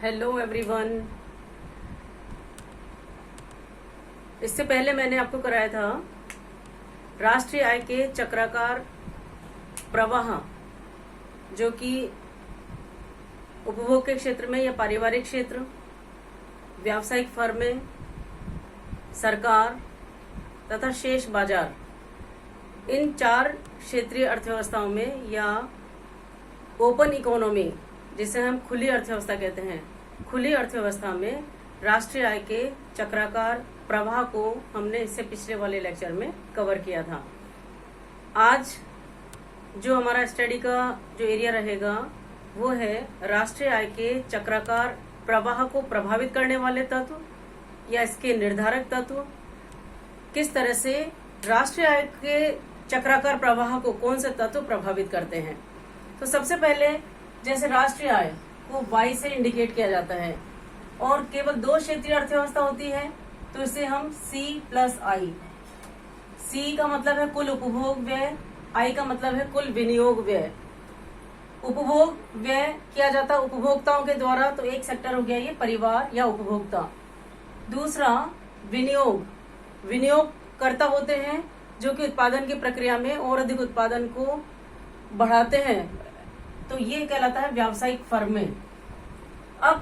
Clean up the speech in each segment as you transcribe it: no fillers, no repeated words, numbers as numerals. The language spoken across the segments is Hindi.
Hello everyone. इससे पहले मैंने आपको कराया था राष्ट्रीय आय के चक्राकार प्रवाह, जो कि उपभोग के क्षेत्र में या पारिवारिक क्षेत्र, व्यावसायिक फर्में, सरकार तथा शेष बाजार, इन 4 क्षेत्रीय अर्थव्यवस्थाओं में या ओपन इकोनॉमी, जिसे हम खुली अर्थव्यवस्था कहते हैं, खुली अर्थव्यवस्था में राष्ट्रीय आय के चक्राकार प्रवाह को हमने इससे पिछले वाले लेक्चर में कवर किया था। आज जो हमारा स्टडी का जो एरिया रहेगा वो है राष्ट्रीय आय के चक्राकार प्रवाह को प्रभावित करने वाले तत्व या इसके निर्धारक तत्व, किस तरह से राष्ट्रीय आय के चक्राकार प्रवाह को कौन से तत्व प्रभावित करते हैं। तो सबसे पहले जैसे राष्ट्रीय आय को Y से इंडिकेट किया जाता है और केवल 2 क्षेत्रीय अर्थव्यवस्था होती है, तो इसे हम C प्लस आई, C का मतलब है कुल उपभोग व्यय, I का मतलब है कुल विनियोग व्यय। उपभोग व्यय किया जाता है उपभोक्ताओं के द्वारा, तो एक सेक्टर हो गया ये परिवार या उपभोक्ता। दूसरा विनियोग, विनियोगकर्ता होते हैं जो कि उत्पादन की प्रक्रिया में और अधिक उत्पादन को बढ़ाते हैं, तो ये कहलाता है व्यावसायिक फर्में। अब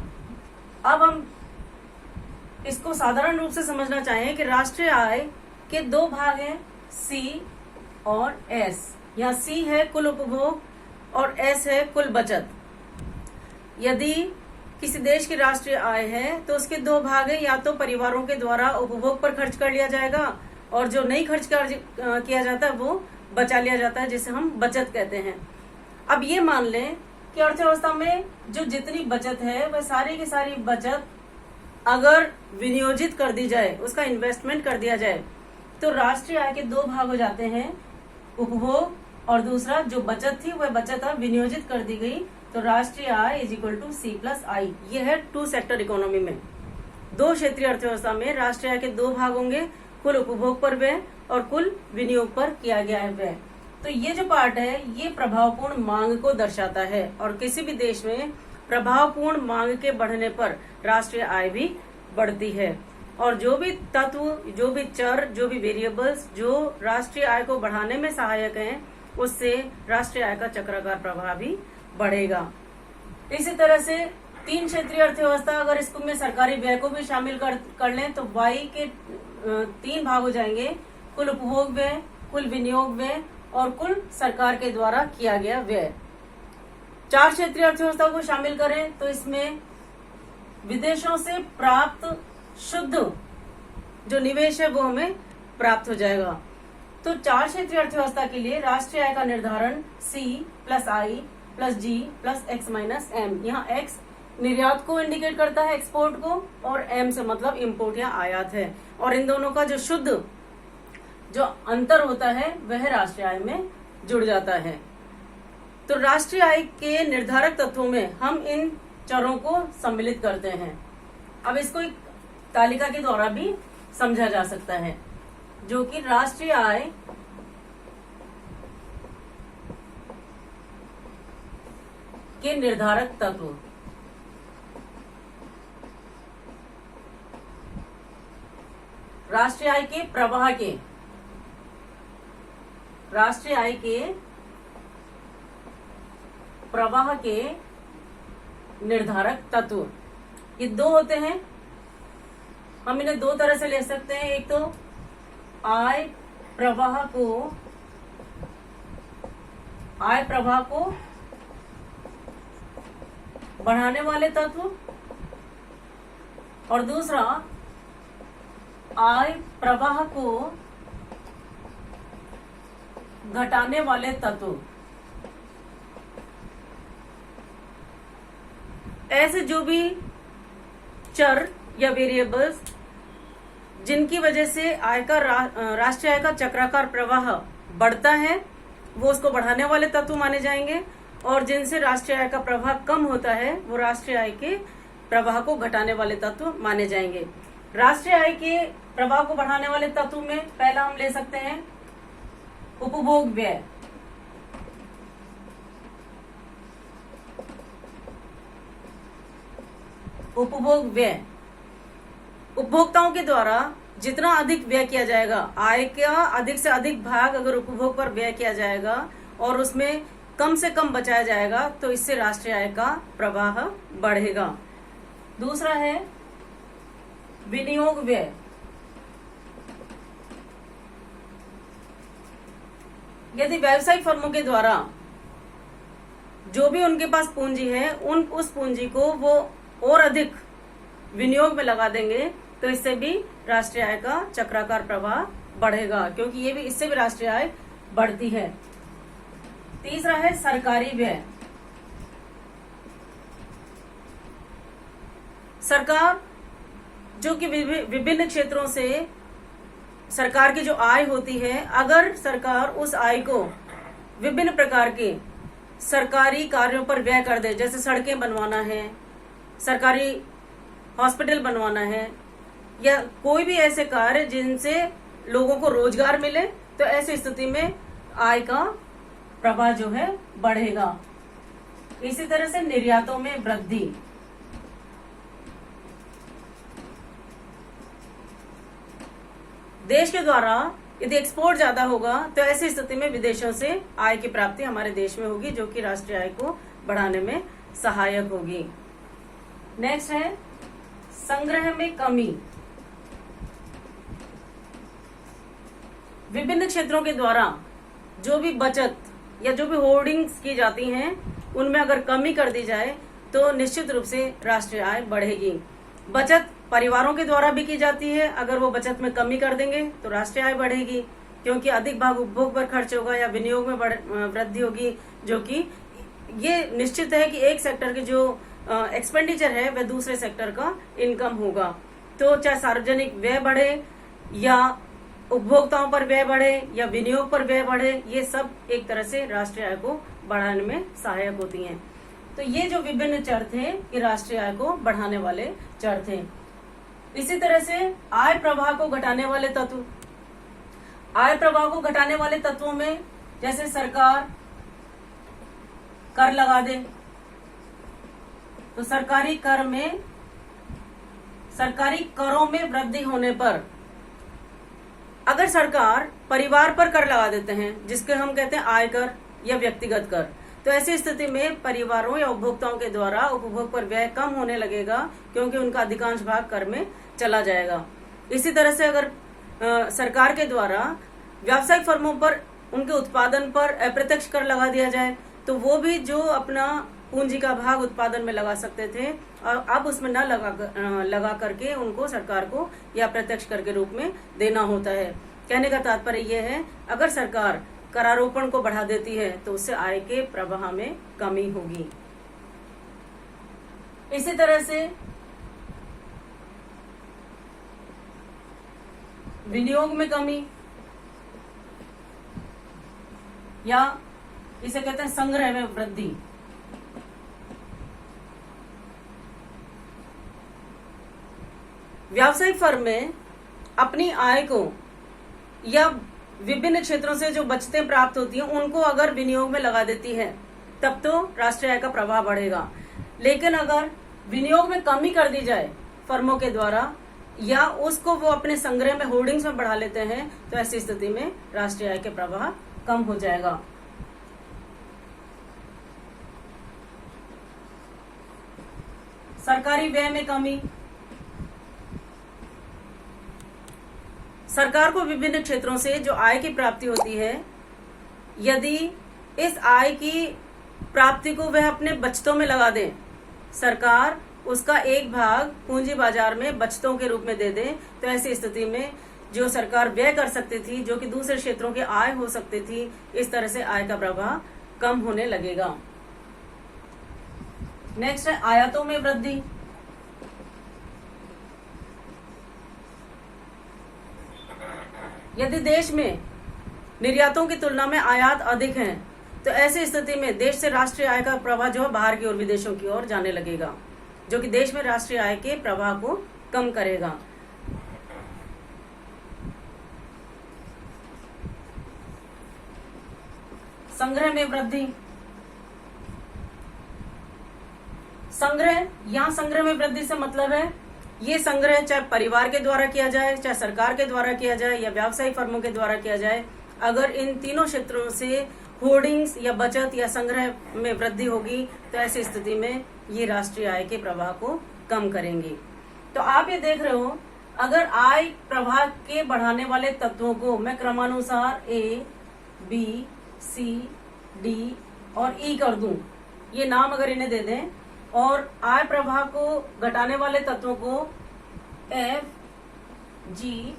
हम इसको साधारण रूप से समझना चाहें कि राष्ट्रीय आय के 2 भाग हैं, C और S। यहाँ C है कुल उपभोग और S है कुल बचत। यदि किसी देश की राष्ट्रीय आय है तो उसके 2 भाग हैं, या तो परिवारों के द्वारा उपभोग पर खर्च कर लिया जाएगा और जो नहीं खर्च किया जाता है वो बचा लिया जाता है, जिसे हम बचत कहते हैं। अब ये मान लें कि अर्थव्यवस्था में जो जितनी बचत है वह सारी की सारी बचत अगर विनियोजित कर दी जाए, उसका इन्वेस्टमेंट कर दिया जाए, तो राष्ट्रीय आय के 2 भाग हो जाते हैं, उपभोग और दूसरा जो बचत थी वह बचत अब विनियोजित कर दी गई, तो राष्ट्रीय आय is equal to C plus I. ये है 2 सेक्टर इकोनॉमी में। 2 क्षेत्रीय अर्थव्यवस्था में राष्ट्रीय आय के 2 भाग होंगे, कुल उपभोग पर व्यय और कुल विनियोग पर किया गया है व्यय। तो ये जो पार्ट है ये प्रभावपूर्ण मांग को दर्शाता है, और किसी भी देश में प्रभावपूर्ण मांग के बढ़ने पर राष्ट्रीय आय भी बढ़ती है। और जो भी तत्व, जो भी चर, जो भी वेरिएबल्स जो राष्ट्रीय आय को बढ़ाने में सहायक हैं, उससे राष्ट्रीय आय का चक्राकार प्रभाव भी बढ़ेगा। इसी तरह से 3 क्षेत्रीय अर्थव्यवस्था, अगर इसको में सरकारी व्यय को भी शामिल कर लें तो Y के 3 भाग हो जाएंगे, कुल उपभोग व्यय, कुल विनियोग व्यय और कुल सरकार के द्वारा किया गया व्यय। 4 क्षेत्रीय अर्थव्यवस्था को शामिल करें तो इसमें विदेशों से प्राप्त शुद्ध जो निवेश है वो हमें प्राप्त हो जाएगा। तो 4 क्षेत्रीय अर्थव्यवस्था के लिए राष्ट्रीय आय का निर्धारण C plus I plus G plus X minus M। यहाँ X निर्यात को इंडिकेट करता है, एक्सपोर्ट को, और M से मतलब इम्पोर्ट या आयात है, और इन दोनों का जो शुद्ध जो अंतर होता है वह राष्ट्रीय आय में जुड़ जाता है। तो राष्ट्रीय आय के निर्धारक तत्वों में हम इन चरों को सम्मिलित करते हैं। अब इसको एक तालिका के द्वारा भी समझा जा सकता है, जो कि राष्ट्रीय आय के निर्धारक तत्व। राष्ट्रीय आय के प्रवाह के, राष्ट्रीय आय के प्रवाह के निर्धारक तत्व ये 2 होते हैं। हम इन्हें 2 तरह से ले सकते हैं। एक तो आय प्रवाह को बढ़ाने वाले तत्व, और दूसरा आय प्रवाह को घटाने वाले तत्व। ऐसे जो भी चर या वेरिएबल्स जिनकी वजह से आय का राष्ट्रीय आय का चक्राकार प्रवाह बढ़ता है वो उसको बढ़ाने वाले तत्व माने जाएंगे, और जिनसे राष्ट्रीय आय का प्रवाह कम होता है वो राष्ट्रीय आय के प्रवाह को घटाने वाले तत्व माने जाएंगे। राष्ट्रीय आय के प्रवाह को बढ़ाने वाले तत्व में पहला हम ले सकते हैं उपभोग व्यय। उपभोग व्यय। उपभोक्ताओं के द्वारा जितना अधिक व्यय किया जाएगा, आय का अधिक से अधिक भाग अगर उपभोग पर व्यय किया जाएगा और उसमें कम से कम बचाया जाएगा तो इससे राष्ट्रीय आय का प्रवाह बढ़ेगा। दूसरा है विनियोग व्यय। यदि व्यावसायिक फर्मों के द्वारा जो भी उनके पास पूंजी है उस पूंजी को वो और अधिक विनियोग में लगा देंगे तो इससे भी राष्ट्रीय आय का चक्राकार प्रवाह बढ़ेगा, क्योंकि ये भी इससे भी राष्ट्रीय आय बढ़ती है। तीसरा है सरकारी व्यय। सरकार जो कि विभिन्न क्षेत्रों से सरकार की जो आय होती है, अगर सरकार उस आय को विभिन्न प्रकार के सरकारी कार्यों पर व्यय कर दे, जैसे सड़कें बनवाना है, सरकारी हॉस्पिटल बनवाना है, या कोई भी ऐसे कार्य जिनसे लोगों को रोजगार मिले, तो ऐसी स्थिति में आय का प्रवाह जो है बढ़ेगा। इसी तरह से निर्यातों में वृद्धि। देश के द्वारा यदि एक्सपोर्ट ज्यादा होगा तो ऐसी स्थिति में विदेशों से आय की प्राप्ति हमारे देश में होगी, जो कि राष्ट्रीय आय को बढ़ाने में सहायक होगी। नेक्स्ट है संग्रह में कमी। विभिन्न क्षेत्रों के द्वारा जो भी बचत या जो भी होर्डिंग्स की जाती हैं उनमें अगर कमी कर दी जाए तो निश्चित रूप से राष्ट्रीय आय बढ़ेगी। बचत परिवारों के द्वारा भी की जाती है, अगर वो बचत में कमी कर देंगे तो राष्ट्रीय आय बढ़ेगी, क्योंकि अधिक भाग उपभोग पर खर्च होगा या विनियोग में वृद्धि होगी, जो कि ये निश्चित है कि एक सेक्टर की जो एक्सपेंडिचर है वह दूसरे सेक्टर का इनकम होगा। तो चाहे सार्वजनिक व्यय बढ़े या उपभोक्ताओं पर व्यय बढ़े या विनियोग पर व्यय बढ़े, ये सब एक तरह से राष्ट्रीय आय को बढ़ाने में सहायक होती हैं। तो ये जो विभिन्न चर थे ये राष्ट्रीय आय को बढ़ाने वाले चर थे। इसी तरह से आय प्रवाह को घटाने वाले तत्व। आय प्रवाह को घटाने वाले तत्वों में जैसे सरकार कर लगा दे, तो सरकारी करों में वृद्धि होने पर अगर सरकार परिवार पर कर लगा देते हैं, जिसके हम कहते हैं आयकर या व्यक्तिगत कर, तो ऐसी स्थिति में परिवारों या उपभोक्ताओं के द्वारा उपभोग पर व्यय कम होने लगेगा, क्योंकि उनका अधिकांश भाग कर में चला जाएगा। इसी तरह से अगर सरकार के द्वारा व्यावसायिक फर्मों पर उनके उत्पादन पर अप्रत्यक्ष कर लगा दिया जाए, तो वो भी जो अपना पूंजी का भाग उत्पादन में लगा सकते थे और अब उसमें न लगा करके उनको सरकार को या प्रत्यक्ष कर के रूप में देना होता है। कहने का तात्पर्य यह है, अगर सरकार करारोपण को बढ़ा देती है तो उससे आय के प्रवाह में कमी होगी। इसी तरह से विनियोग में कमी या इसे कहते हैं संग्रह में वृद्धि। व्यावसायिक फर्म में अपनी आय को या विभिन्न क्षेत्रों से जो बचतें प्राप्त होती हैं उनको अगर विनियोग में लगा देती है तब तो राष्ट्रीय आय का प्रवाह बढ़ेगा। लेकिन अगर विनियोग में कमी कर दी जाए फर्मों के द्वारा या उसको वो अपने संग्रह में होर्डिंग्स में बढ़ा लेते हैं तो ऐसी स्थिति में राष्ट्रीय आय के प्रवाह कम हो जाएगा। सरकारी व्यय में कमी। सरकार को विभिन्न क्षेत्रों से जो आय की प्राप्ति होती है, यदि इस आय की प्राप्ति को वह अपने बचतों में लगा दे, सरकार उसका एक भाग पूंजी बाजार में बचतों के रूप में दे दे, तो ऐसी स्थिति में जो सरकार व्यय कर सकती थी, जो कि दूसरे क्षेत्रों की आय हो सकती थी, इस तरह से आय का प्रवाह कम होने लगेगा। नेक्स्ट है आयातों में वृद्धि। यदि देश में निर्यातों की तुलना में आयात अधिक हैं, तो ऐसी स्थिति में देश से राष्ट्रीय आय का प्रवाह जो है बाहर की ओर विदेशों की ओर जाने लगेगा, जो कि देश में राष्ट्रीय आय के प्रवाह को कम करेगा। संग्रह में वृद्धि। संग्रह, यहाँ संग्रह में वृद्धि से मतलब है ये संग्रह चाहे परिवार के द्वारा किया जाए, चाहे सरकार के द्वारा किया जाए या व्यावसायिक फर्मों के द्वारा किया जाए, अगर इन तीनों क्षेत्रों से होर्डिंग्स या बचत या संग्रह में वृद्धि होगी तो ऐसी स्थिति में ये राष्ट्रीय आय के प्रवाह को कम करेंगे। तो आप ये देख रहे हो, अगर आय प्रवाह के बढ़ाने वाले तत्वों को मैं क्रमानुसार ए, बी, सी, डी और ई कर दूं, ये नाम अगर इन्हें दे दें, और आय प्रवाह को घटाने वाले तत्वों को एफ, जी,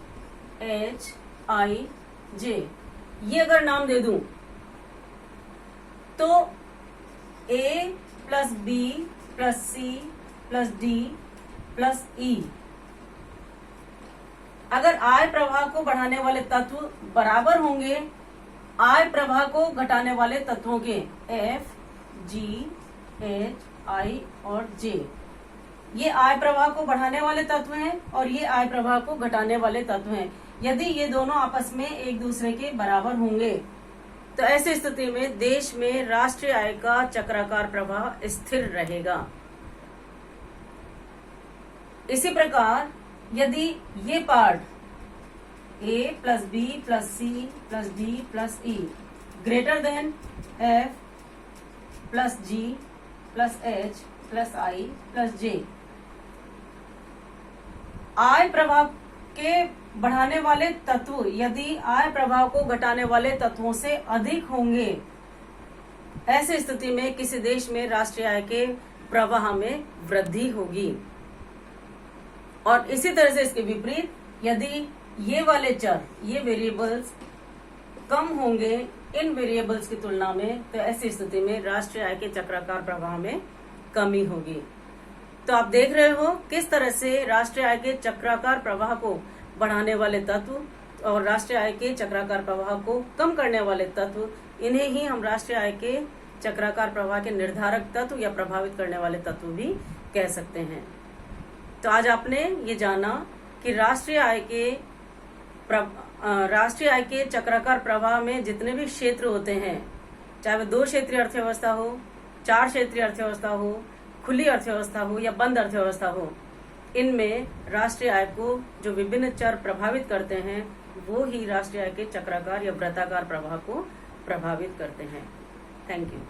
एच, आई, जे ये अगर नाम दे दूं तो A plus B plus C plus D plus E, अगर आय प्रवाह को बढ़ाने वाले तत्व बराबर होंगे आय प्रवाह को घटाने वाले तत्वों के एफ, जी, एच, आई और जे, ये आय प्रवाह को बढ़ाने वाले तत्व हैं और ये आय प्रवाह को घटाने वाले तत्व हैं। यदि ये दोनों आपस में एक दूसरे के बराबर होंगे तो ऐसी स्थिति में देश में राष्ट्रीय आय का चक्राकार प्रवाह स्थिर रहेगा। इसी प्रकार यदि ये part A plus B plus C plus D plus E greater than F plus G plus H plus I plus J, आय प्रवाह के बढ़ाने वाले तत्व यदि आय प्रवाह को घटाने वाले तत्वों से अधिक होंगे, ऐसी स्थिति में किसी देश में राष्ट्रीय आय के प्रवाह में वृद्धि होगी। और इसी तरह से इसके विपरीत यदि ये वाले चर, ये वेरिएबल्स कम होंगे इन वेरिएबल्स की तुलना में, तो ऐसी स्थिति में राष्ट्रीय आय के चक्राकार प्रवाह में कमी होगी। तो आप देख रहे हो किस तरह से राष्ट्रीय आय के चक्राकार प्रवाह को बढ़ाने वाले तत्व और राष्ट्रीय आय के चक्राकार प्रवाह को कम करने वाले तत्व, इन्हें ही हम राष्ट्रीय आय के चक्राकार प्रवाह के निर्धारक तत्व या प्रभावित करने वाले तत्व भी कह सकते हैं। तो आज आपने ये जाना कि राष्ट्रीय आय के चक्राकार प्रवाह में जितने भी क्षेत्र होते हैं, चाहे वो 2 क्षेत्रीय अर्थव्यवस्था हो, 4 क्षेत्रीय अर्थव्यवस्था हो, खुली अर्थव्यवस्था हो या बंद अर्थव्यवस्था हो, इनमें राष्ट्रीय आय को जो विभिन्न चर प्रभावित करते हैं वो ही राष्ट्रीय आय के चक्राकार या वृत्ताकार प्रवाह को प्रभावित करते हैं। Thank you.